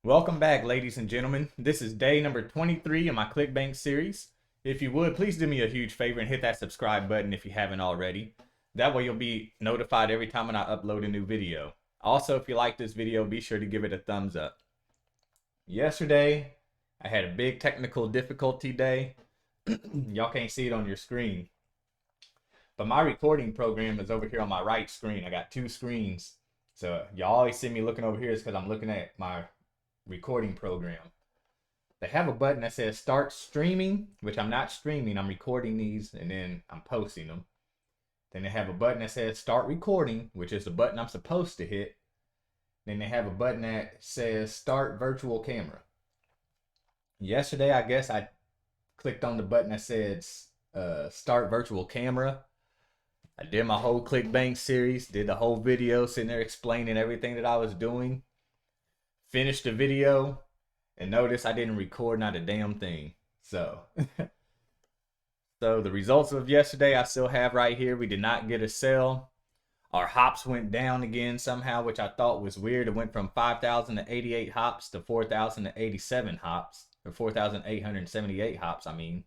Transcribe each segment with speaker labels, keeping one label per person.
Speaker 1: Welcome back, ladies and gentlemen. This is day number 23 of my ClickBank series. If you would, please do me a huge favor and hit that subscribe button if you haven't already. That way you'll be notified every time when I upload a new video. Also, if you like this video, be sure to give it a thumbs up. Yesterday, I had a big technical difficulty day. Y'all can't see it on your screen. But my recording program is over here on my right screen. I got two screens. So y'all always see me looking over here is because I'm looking at my recording program. They have a button that says start streaming, which I'm not streaming. I'm recording these and then I'm posting them. Then they have a button that says start recording, which is the button I'm supposed to hit. Then they have a button that says start virtual camera. Yesterday, I guess I clicked on the button that says start virtual camera. I did my whole ClickBank series, did the whole video, sitting there explaining everything that I was doing. Finished the video, and notice I didn't record not a damn thing. So the results of yesterday I still have right here. We did not get a sale. Our hops went down again somehow, which I thought was weird. It went from 5,088 hops to 4,087 hops, or 4,878 hops, I mean.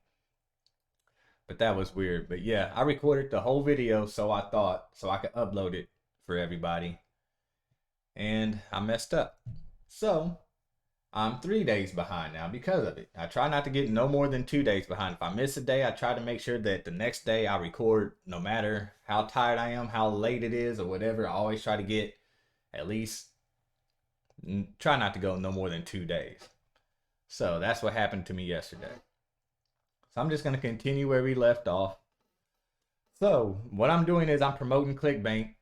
Speaker 1: But that was weird. But yeah, I recorded the whole video, so I thought, so I could upload it for everybody. And I messed up. So I'm 3 days behind now because of it. I try not to get no more than 2 days behind. If I miss a day, I try to make sure that the next day I record, no matter how tired I am, how late it is, or whatever. I always try to get at least, try not to go no more than 2 days. So that's what happened to me yesterday. So I'm just going to continue where we left off. So what I'm doing is I'm promoting ClickBank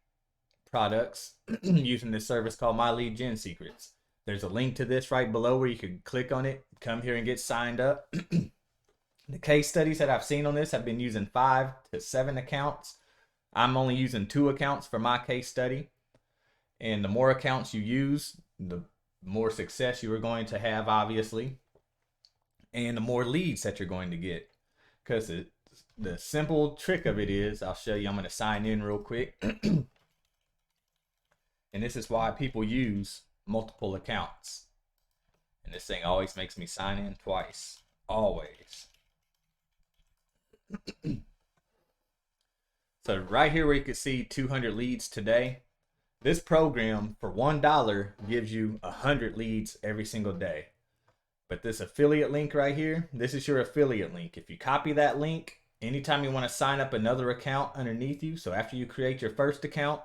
Speaker 1: products using this service called My Lead Gen Secrets. There's a link to this right below where you can click on it, come here and get signed up. The case studies that I've seen on this have been using 5 to 7 accounts. I'm only using 2 accounts for my case study. And the more accounts you use, the more success you are going to have, obviously. And the more leads that you're going to get. Because the simple trick of it is, I'll show you, I'm going to sign in real quick. And this is why people use multiple accounts. And this thing always makes me sign in twice. Always. So right here where you can see 200 leads today, this program for $1 gives you 100 leads every single day. But this affiliate link right here, this is your affiliate link. If you copy that link, anytime you want to sign up another account underneath you, so after you create your first account,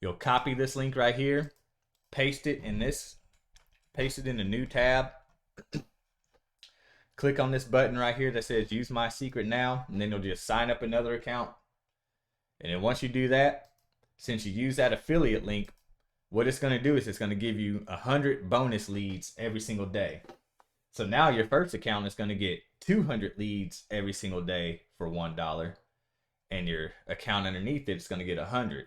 Speaker 1: you'll copy this link right here, paste it in the new tab. Click on this button right here that says use my secret now, and then you'll just sign up another account. And then once you do that, since you use that affiliate link, what it's going to do is it's going to give you 100 bonus leads every single day. So now your first account is going to get 200 leads every single day for $1, and your account underneath it is going to get 100.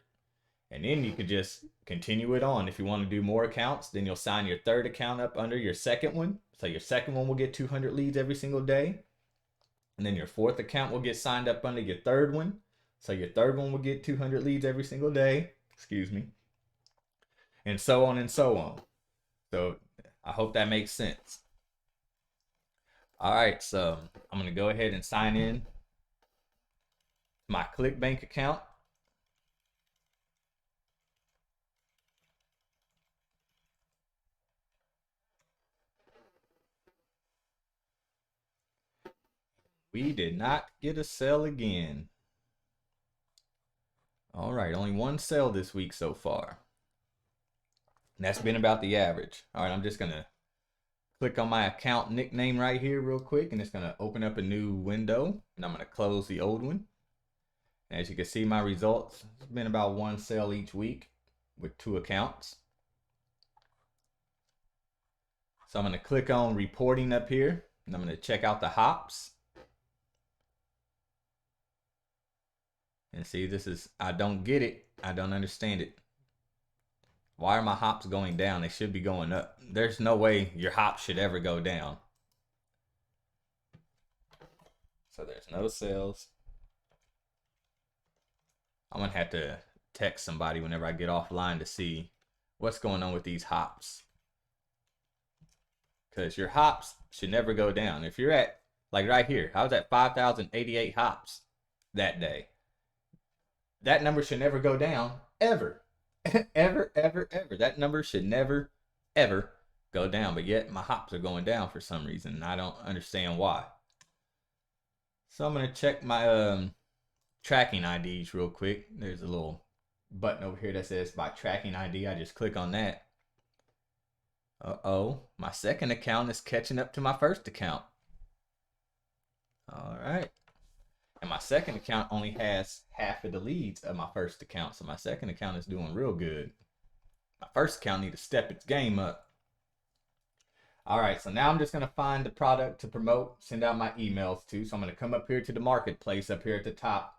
Speaker 1: And then you could just continue it on. If you want to do more accounts, then you'll sign your third account up under your second one. So your second one will get 200 leads every single day. And then your fourth account will get signed up under your third one. So your third one will get 200 leads every single day. Excuse me. And so on and so on. So I hope that makes sense. All right, so I'm going to go ahead and sign in my ClickBank account. We did not get a sale again. All right, only one sale this week so far. And that's been about the average. All right, I'm just going to click on my account nickname right here real quick, and it's going to open up a new window, and I'm going to close the old one. And as you can see, my results, it's been about one sale each week with 2 accounts. So I'm going to click on reporting up here, and I'm going to check out the hops. And see, this is, I don't get it. I don't understand it. Why are my hops going down? They should be going up. There's no way your hops should ever go down. So there's no sales. I'm going to have to text somebody whenever I get offline to see what's going on with these hops. because your hops should never go down. If you're at, like right here, I was at 5,088 hops that day. That number should never go down ever. Ever, ever, ever. That number should never, ever go down. But yet my hops are going down for some reason. And I don't understand why. So I'm going to check my tracking IDs real quick. There's a little button over here that says by tracking ID. I just click on that. Uh-oh. My second account is catching up to my first account. All right. And my second account only has half of the leads of my first account. So my second account is doing real good. My first account needs to step its game up. All right, so now I'm just going to find the product to promote, send out my emails to. So I'm going to come up here to the marketplace up here at the top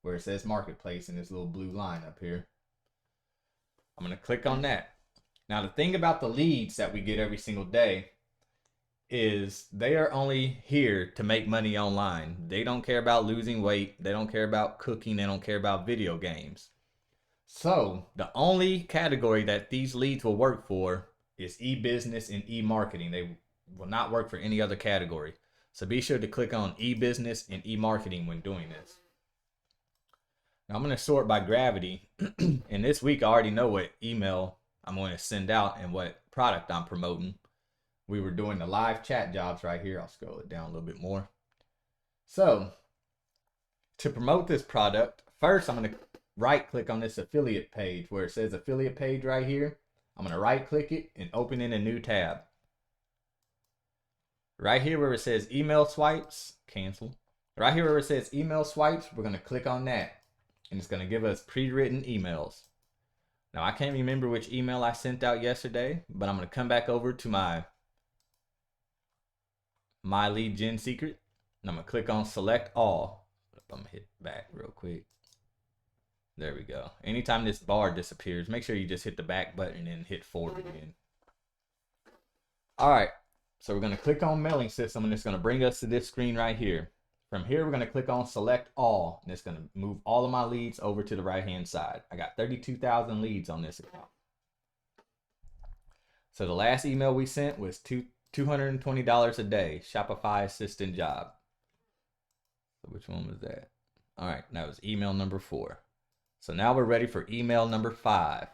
Speaker 1: where it says marketplace and this little blue line up here. I'm going to click on that. Now, the thing about the leads that we get every single day is they are only here to make money online. They don't care about losing weight. They don't care about cooking. They don't care about video games. So the only category that these leads will work for is e-business and e-marketing. They will not work for any other category. So be sure to click on e-business and e-marketing when doing this. Now I'm going to sort by gravity. And this week I already know what email I'm going to send out and what product I'm promoting. We were doing the live chat jobs right here. I'll scroll it down a little bit more. So to promote this product, first I'm going to right click on this affiliate page where it says affiliate page right here. I'm going to right click it and open in a new tab. Right here where it says email swipes, cancel. Right here where it says email swipes, we're going to click on that. And it's going to give us pre-written emails. Now I can't remember which email I sent out yesterday, but I'm going to come back over to my lead gen secret. And I'm going to click on select all. I'm going to hit back real quick. There we go. Anytime this bar disappears, make sure you just hit the back button and hit forward again. All right, so we're going to click on mailing system and it's going to bring us to this screen right here. From here, we're going to click on select all and it's going to move all of my leads over to the right hand side. I got 32,000 leads on this account. So the last email we sent was $220 a day, Shopify assistant job. So which one was that? All right, that was email number 4. So now we're ready for email number 5.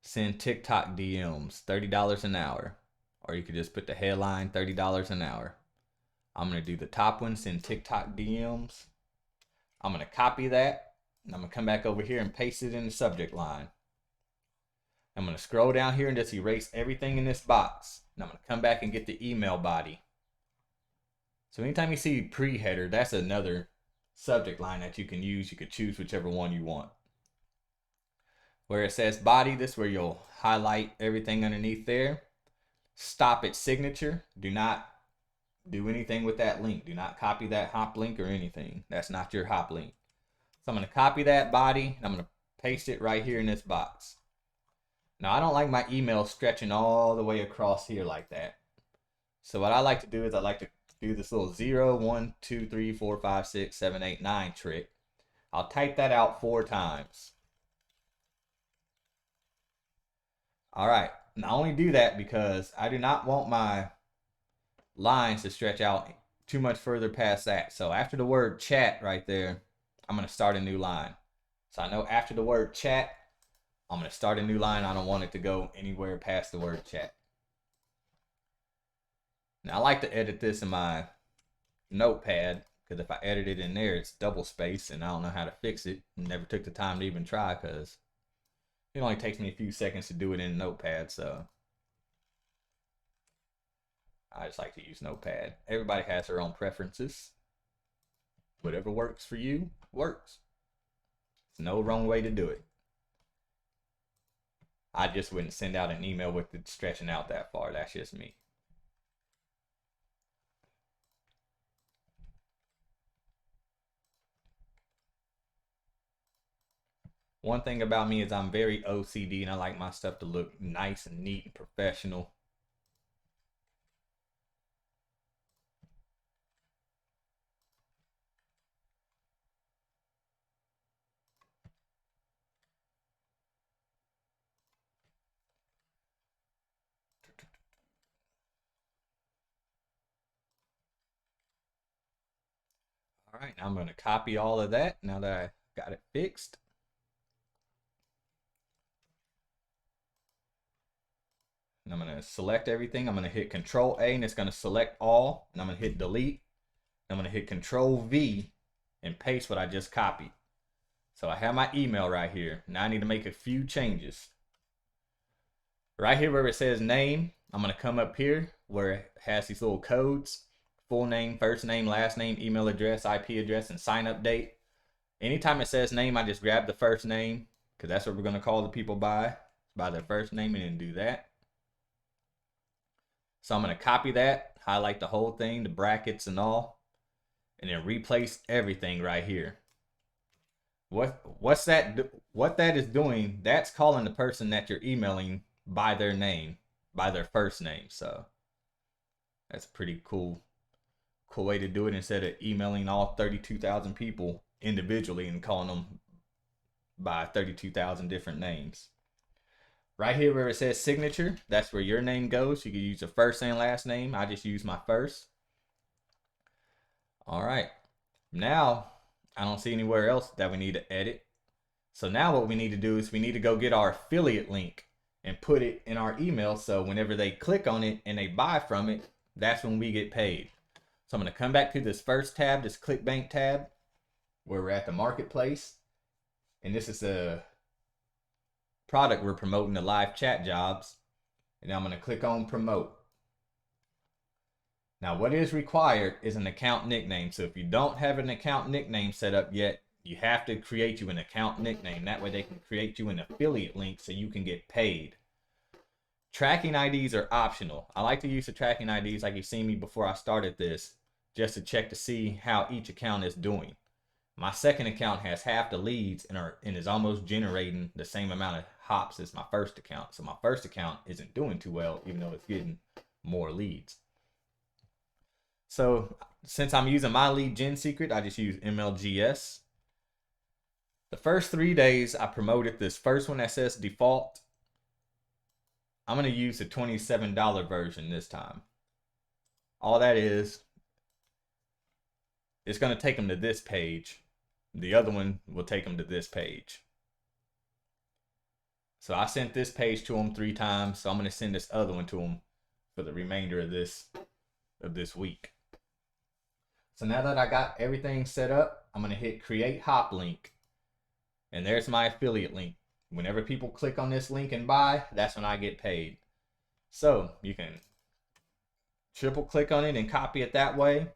Speaker 1: Send TikTok DMs, $30 an hour. Or you could just put the headline, $30 an hour. I'm going to do the top one, send TikTok DMs. I'm going to copy that. And I'm going to come back over here and paste it in the subject line. I'm going to scroll down here and just erase everything in this box. And I'm going to come back and get the email body. So anytime you see pre-header, that's another subject line that you can use. You could choose whichever one you want. Where it says body, this is where you'll highlight everything underneath there. Stop at signature. Do not do anything with that link. Do not copy that hop link or anything. That's not your hop link. So I'm going to copy that body and I'm going to paste it right here in this box. Now I don't like my email stretching all the way across here like that. So what I like to do is I like to do this little 0, 1, 2, 3, 4, 5, 6, 7, 8, 9 trick. I'll type that out 4 times. All right. And I only do that because I do not want my lines to stretch out too much further past that. So after the word chat right there, I'm going to start a new line. So I know after the word chat, I'm going to start a new line. I don't want it to go anywhere past the word chat. Now I like to edit this in my notepad because if I edit it in there, it's double space and I don't know how to fix it. Never took the time to even try because it only takes me a few seconds to do it in notepad. So I just like to use notepad. Everybody has their own preferences. Whatever works for you works. There's no wrong way to do it. I just wouldn't send out an email with it stretching out that far. That's just me. One thing about me is I'm very OCD and I like my stuff to look nice and neat and professional. All right, now I'm going to copy all of that now that I got it fixed. And I'm going to select everything. I'm going to hit Control A and it's going to select all. And I'm going to hit delete. I'm going to hit Control V and paste what I just copied. So I have my email right here. Now I need to make a few changes. Right here where it says name, I'm going to come up here where it has these little codes. Full name, first name, last name, email address, IP address, and sign up date. Anytime it says name, I just grab the first name because that's what we're going to call the people by their first name, and then do that. So I'm going to copy that, highlight the whole thing, the brackets and all, and then replace everything right here. What that is doing, that's calling the person that you're emailing by their name, by their first name. So that's a pretty cool way to do it instead of emailing all 32,000 people individually and calling them by 32,000 different names. Right here where it says signature, that's where your name goes. You can use your first and last name. I just use my first. All right. Now, I don't see anywhere else that we need to edit. So now what we need to do is we need to go get our affiliate link and put it in our email. So whenever they click on it and they buy from it, that's when we get paid. So I'm going to come back to this first tab, this ClickBank tab, where we're at the marketplace. And this is a product we're promoting, the live chat jobs. And now I'm going to click on promote. Now what is required is an account nickname. So if you don't have an account nickname set up yet, you have to create you an account nickname. That way they can create you an affiliate link so you can get paid. Tracking IDs are optional. I like to use the tracking IDs like you've seen me before I started this, just to check to see how each account is doing. My second account has half the leads and is almost generating the same amount of hops as my first account. So my first account isn't doing too well, even though it's getting more leads. So since I'm using my lead gen secret, I just use MLGS. The first 3 days I promoted this first one that says default. I'm going to use the $27 version this time. All that is, it's going to take them to this page. The other one will take them to this page. So I sent this page to them 3 times. So I'm going to send this other one to them for the remainder of this week. So now that I got everything set up, I'm going to hit create hop link. And there's my affiliate link. Whenever people click on this link and buy, that's when I get paid. So you can triple click on it and copy it that way.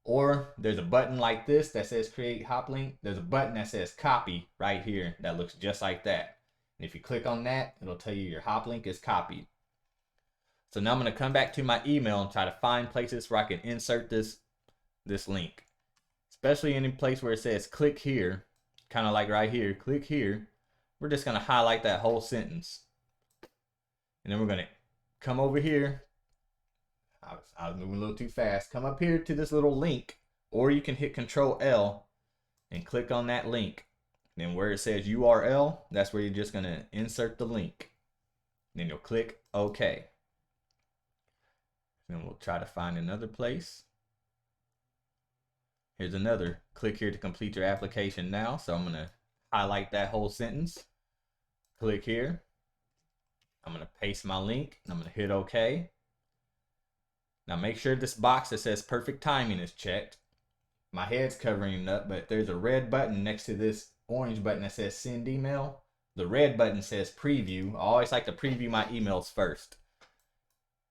Speaker 1: Or there's a button like this that says create hop link. There's a button that says copy right here that looks just like that. And if you click on that, it'll tell you your hop link is copied. So now I'm going to come back to my email and try to find places where I can insert this link. Especially in a place where it says click here. Kind of like right here, click here. We're just going to highlight that whole sentence. And then we're going to come over here. I was moving a little too fast. Come up here to this little link. Or you can hit Control L and click on that link. Then where it says URL, that's where you're just going to insert the link. Then you'll click OK. Then we'll try to find another place. Here's another. Click here to complete your application now. So I'm going to highlight that whole sentence. Click here. I'm going to paste my link and I'm going to hit OK. Now make sure this box that says perfect timing is checked. My head's covering it up, but there's a red button next to this orange button that says send email. The red button says preview. I always like to preview my emails first.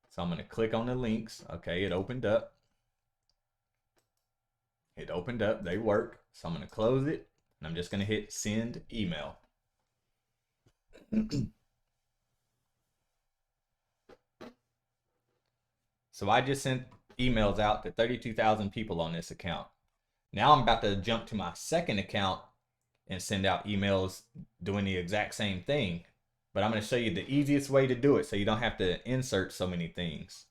Speaker 1: So I'm going to click on the links. Okay, it opened up. It opened up. They work. So I'm going to close it. And I'm just going to hit send email. So I just sent emails out to 32,000 people on this account. Now I'm about to jump to my second account and send out emails doing the exact same thing. But I'm going to show you the easiest way to do it so you don't have to insert so many things.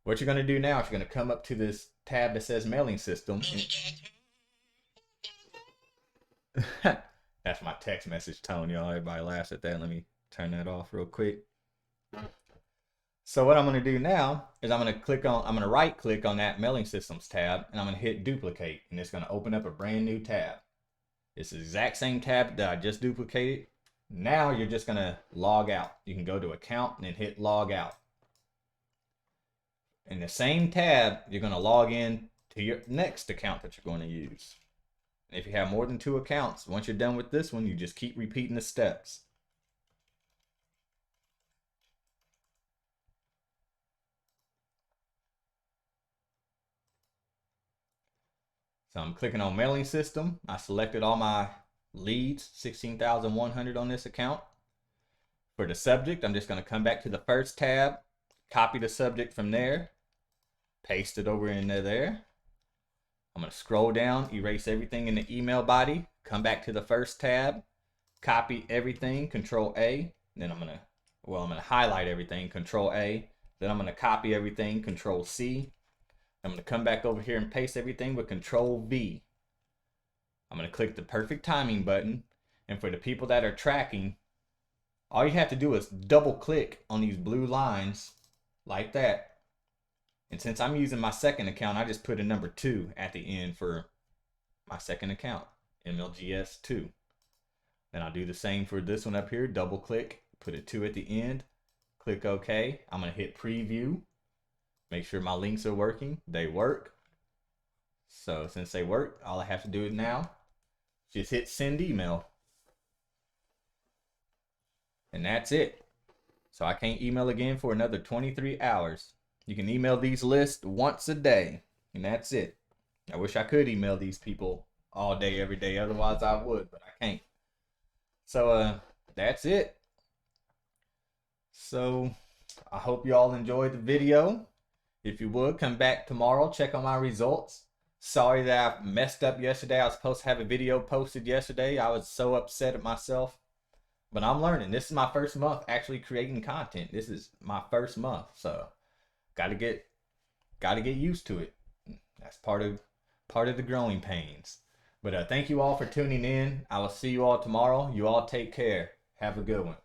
Speaker 1: What you're going to do now is you're going to come up to this tab that says mailing system. That's my text message tone, y'all. Everybody laughs at that. Let me turn that off real quick. So what I'm going to do now is I'm going to right click on that mailing systems tab, and I'm going to hit duplicate, and it's going to open up a brand new tab. It's the exact same tab that I just duplicated. Now you're just going to log out. You can go to account and then hit log out. In the same tab, you're going to log in to your next account that you're going to use. And if you have more than 2 accounts, once you're done with this one, you just keep repeating the steps. So I'm clicking on mailing system. I selected all my leads, 16,100 on this account. For the subject, I'm just going to come back to the first tab, copy the subject from there, paste it over into there. I'm going to scroll down, erase everything in the email body, come back to the first tab, copy everything, Control A. Then I'm going to highlight everything, Control A. Then I'm going to copy everything, Control C. I'm going to come back over here and paste everything with Control V. I'm going to click the perfect timing button. And for the people that are tracking, all you have to do is double click on these blue lines like that. And since I'm using my second account, I just put a number 2 at the end for my second account, MLGS2. Then I'll do the same for this one up here. Double click, put a 2 at the end, click OK. I'm going to hit preview. Make sure my links are working. They work. So since they work, all I have to do now, just hit send email. And that's it. So I can't email again for another 23 hours. You can email these lists once a day. And that's it. I wish I could email these people all day, every day. Otherwise I would, but I can't. So that's it. So I hope you all enjoyed the video. If you would, come back tomorrow, check on my results. Sorry that I messed up yesterday. I was supposed to have a video posted yesterday. I was so upset at myself. But I'm learning. This is my first month actually creating content. This is my first month. So gotta get used to it. That's part of the growing pains. But thank you all for tuning in. I will see you all tomorrow. You all take care. Have a good one.